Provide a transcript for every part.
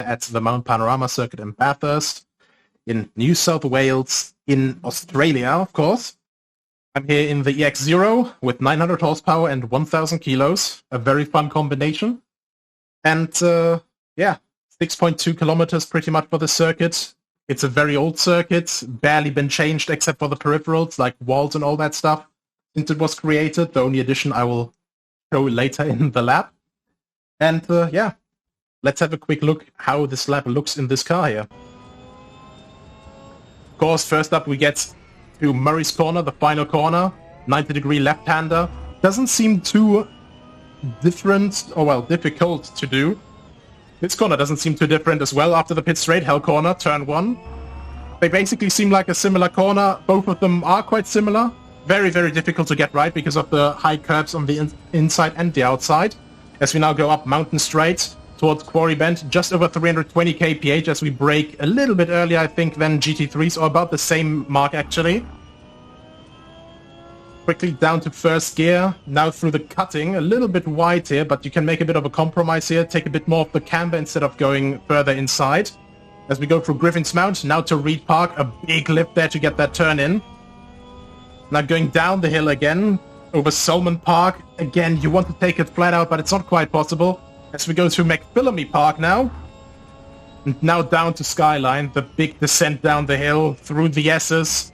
at the Mount Panorama circuit in Bathurst, in New South Wales, in Australia, of course. I'm here in the EX0 with 900 horsepower and 1,000 kilos. A very fun combination. And yeah, 6.2 kilometers pretty much for the circuit. It's a very old circuit, barely been changed except for the peripherals like walls and all that stuff since it was created. The only addition I will show later in the lab. And yeah, let's have a quick look how this lab looks in this car here. Of course, first up we get to Murray's Corner, the final corner, 90-degree left-hander. Doesn't seem too different, or well, difficult to do. This corner doesn't seem too different as well after the pit straight, hell corner, turn 1. They basically seem like a similar corner. Both of them are quite similar. Very, very difficult to get right because of the high curbs on the inside and the outside. As we now go up Mountain Straight towards Quarry Bend, just over 320 kph as we brake a little bit earlier, I think, than GT3s, or about the same mark actually. Quickly down to first gear, now through the cutting, a little bit wide here, but you can make a bit of a compromise here, take a bit more of the camber instead of going further inside. As we go through Griffin's Mount, now to Reed Park, a big lift there to get that turn in. Now going down the hill again, over Solomon Park. Again, you want to take it flat out, but it's not quite possible. As we go through McPhillamy Park now. And now down to Skyline, the big descent down the hill, through the S's.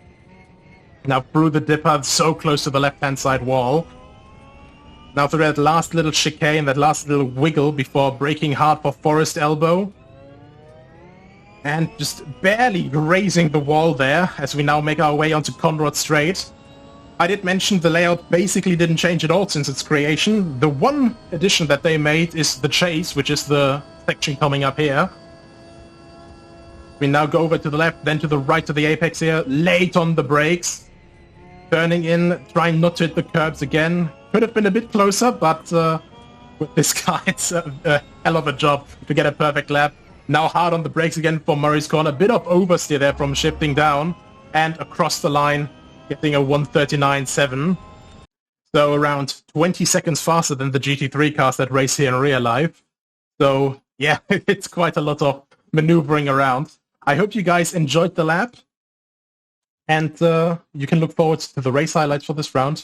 Now through the dipper, so close to the left-hand side wall. Now through that last little chicane, that last little wiggle before braking hard for Forest Elbow. And just barely grazing the wall there, as we now make our way onto Conrod Strait. I did mention the layout basically didn't change at all since its creation. The one addition that they made is the chase, which is the section coming up here. We now go over to the left, then to the right to the apex here, late on the brakes. Turning in, trying not to hit the curbs again. Could have been a bit closer, but with this guy, it's a hell of a job to get a perfect lap. Now hard on the brakes again for Murray's Corner. A bit of oversteer there from shifting down. And across the line, getting a 1:39.7. So around 20 seconds faster than the GT3 cars that race here in real life. So yeah, it's quite a lot of maneuvering around. I hope you guys enjoyed the lap. And you can look forward to the race highlights for this round.